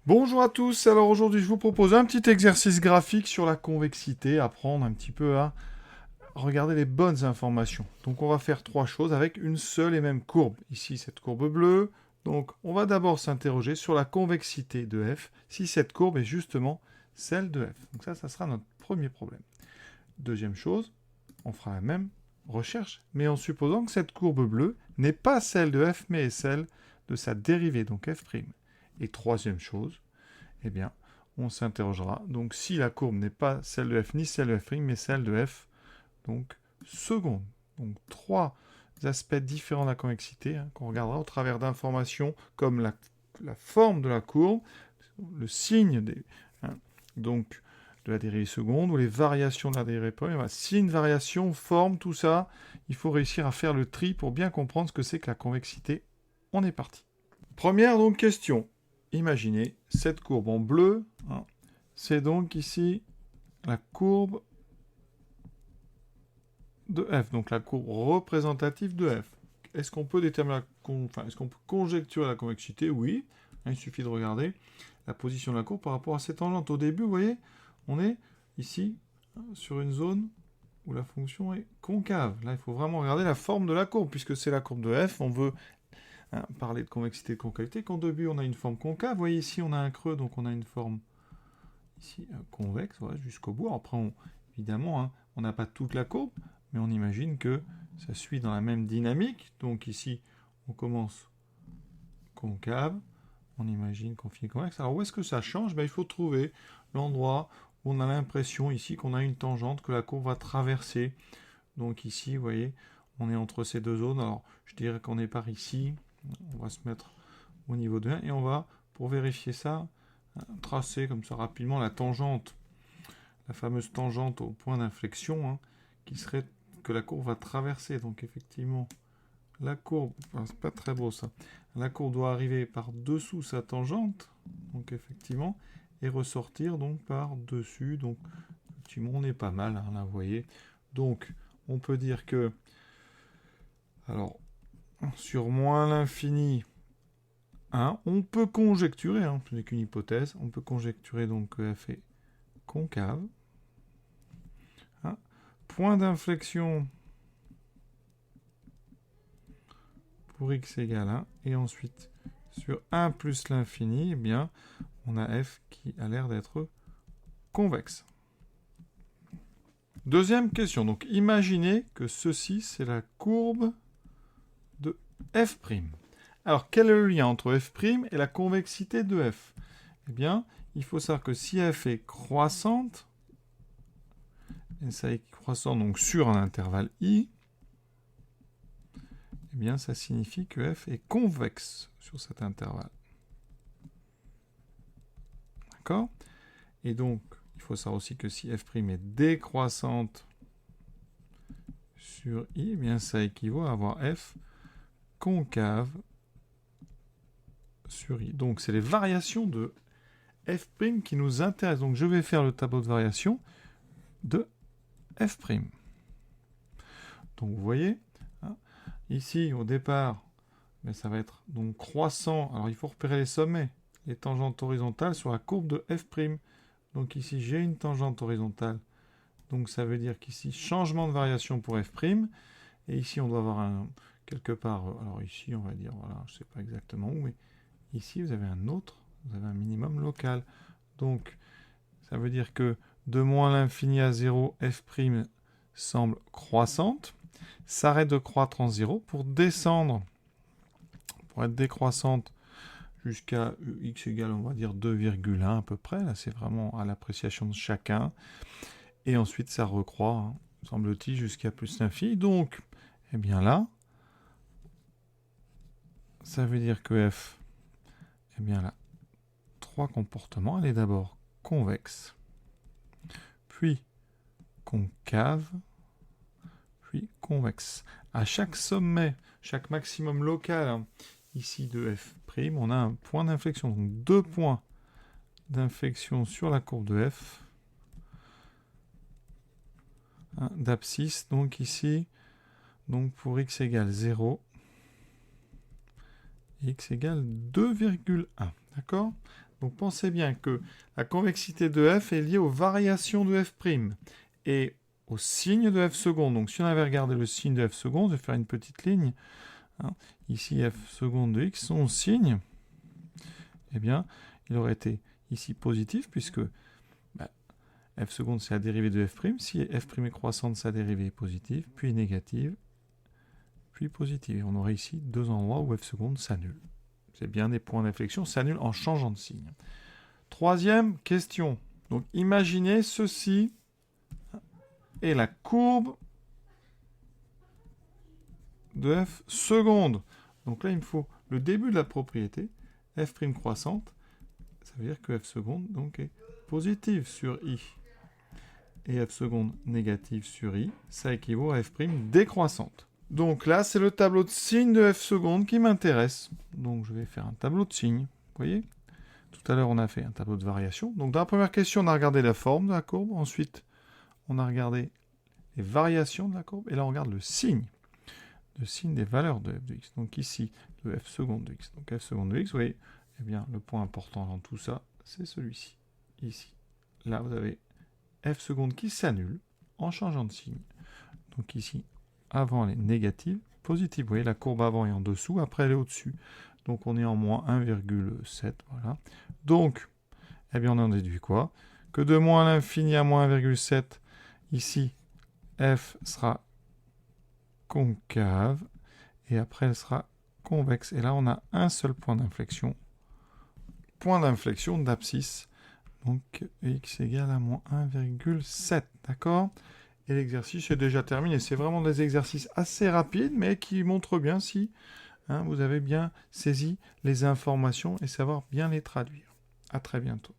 Bonjour à tous, alors aujourd'hui je vous propose un petit exercice graphique sur la convexité, apprendre un petit peu à regarder les bonnes informations. Donc on va faire trois choses avec une seule et même courbe. Ici cette courbe bleue, donc on va d'abord s'interroger sur la convexité de f, si cette courbe est justement celle de f. Donc ça sera notre premier problème. Deuxième chose, on fera la même recherche, mais en supposant que cette courbe bleue n'est pas celle de f, mais est celle de sa dérivée, donc f'. Et troisième chose, eh bien, on s'interrogera. Donc, si la courbe n'est pas celle de f ni celle de f', mais celle de f, donc seconde. Donc, trois aspects différents de la convexité qu'on regardera au travers d'informations comme la forme de la courbe, le signe hein, donc, de la dérivée seconde ou les variations de la dérivée première. Signe, variation, forme, tout ça, il faut réussir à faire le tri pour bien comprendre ce que c'est que la convexité. On est parti. Première donc question. Imaginez cette courbe en bleu. C'est donc ici la courbe de f, donc la courbe représentative de f. Est-ce qu'on peut déterminer est-ce qu'on peut conjecturer la convexité? Oui. Il suffit de regarder la position de la courbe par rapport à cette tangente. Au début, vous voyez, on est ici sur une zone où la fonction est concave. Là, il faut vraiment regarder la forme de la courbe, puisque c'est la courbe de f. On veut parler de convexité et de concavité. Quand au début, on a une forme concave, vous voyez ici, on a un creux, donc on a une forme ici convexe, voilà, jusqu'au bout. Après, évidemment, on n'a pas toute la courbe, mais on imagine que ça suit dans la même dynamique. Donc ici, on commence concave, on imagine qu'on finit convexe. Alors où est-ce que ça change? Il faut trouver l'endroit où on a l'impression ici qu'on a une tangente que la courbe va traverser. Donc ici, vous voyez, on est entre ces deux zones. Alors je dirais qu'on est par ici. On va se mettre au niveau de 1 et on va, pour vérifier ça, tracer comme ça rapidement la tangente, la fameuse tangente au point d'inflexion, qui serait que la courbe va traverser. Donc effectivement, la courbe, c'est pas très beau ça, la courbe doit arriver par dessous sa tangente, donc effectivement, et ressortir donc par dessus. Donc effectivement, on est pas mal, là vous voyez. Donc on peut dire que, alors, sur moins l'infini, on peut conjecturer, ce n'est qu'une hypothèse, on peut conjecturer donc que f est concave. Point d'inflexion pour x égale 1. Et ensuite, sur 1 plus l'infini, eh bien, on a f qui a l'air d'être convexe. Deuxième question. Donc, imaginez que ceci, c'est la courbe de f'. Alors, quel est le lien entre f' et la convexité de f? Eh bien, il faut savoir que si f est croissante, et ça est croissant donc sur un intervalle i, eh bien, ça signifie que f est convexe sur cet intervalle. D'accord? Et donc, il faut savoir aussi que si f' est décroissante sur i, eh bien, ça équivaut à avoir f concave sur i. Donc, c'est les variations de f' qui nous intéressent. Donc, je vais faire le tableau de variation de f'. Donc, vous voyez, ici, au départ, mais ça va être donc croissant. Alors, il faut repérer les sommets, les tangentes horizontales sur la courbe de f'. Donc, ici, j'ai une tangente horizontale. Donc, ça veut dire qu'ici, changement de variation pour f'. Et ici, on doit avoir quelque part... alors, ici, on va dire, voilà, je ne sais pas exactement où, mais ici, vous avez un autre, vous avez un minimum local. Donc, ça veut dire que de moins l'infini à 0, f' semble croissante, s'arrête de croître en 0 pour descendre, pour être décroissante jusqu'à x égale, on va dire 2,1 à peu près. Là, c'est vraiment à l'appréciation de chacun. Et ensuite, ça recroît, semble-t-il, jusqu'à plus l'infini. Donc, eh bien là, ça veut dire que f, eh bien là, trois comportements. Elle est d'abord convexe, puis concave, puis convexe. À chaque sommet, chaque maximum local, ici de f', on a un point d'inflexion. Donc deux points d'inflexion sur la courbe de f, d'abscisse, donc ici, donc pour x égale 0, x égale 2,1. D'accord? Donc pensez bien que la convexité de f est liée aux variations de f' et au signe de f seconde. Donc si on avait regardé le signe de f seconde, je vais faire une petite ligne. Hein. Ici, f seconde de x, son signe, eh bien, il aurait été ici positif, puisque f seconde, c'est la dérivée de f'. Si f' est croissante, sa dérivée est positive, puis négative, puis positive. Et on aurait ici deux endroits où f seconde s'annule. C'est bien des points d'inflexion, s'annule en changeant de signe. Troisième question. Donc, imaginez ceci est la courbe de f seconde. Donc là, il me faut le début de la propriété, f' croissante. Ça veut dire que f seconde donc, est positive sur i. Et f seconde négative sur i, ça équivaut à f' décroissante. Donc là, c'est le tableau de signes de f seconde qui m'intéresse. Donc je vais faire un tableau de signes. Vous voyez ? Tout à l'heure, on a fait un tableau de variation. Donc dans la première question, on a regardé la forme de la courbe. Ensuite, on a regardé les variations de la courbe. Et là, on regarde le signe des valeurs de f de x. Donc ici, de f seconde de x. Donc f seconde de x, vous voyez, eh bien, le point important dans tout ça, c'est celui-ci. Ici. Là, vous avez f seconde qui s'annule en changeant de signe. Donc ici, avant elle est négative, positive. Vous voyez, la courbe avant est en dessous, après elle est au-dessus. Donc on est en moins 1,7. Voilà. Donc, eh bien, on en déduit quoi? Que de moins l'infini à moins 1,7, ici, f sera concave, et après elle sera convexe. Et là, on a un seul point d'inflexion d'abscisse. Donc, x égale à moins 1,7, d'accord? Et l'exercice est déjà terminé. C'est vraiment des exercices assez rapides, mais qui montrent bien si vous avez bien saisi les informations et savoir bien les traduire. À très bientôt.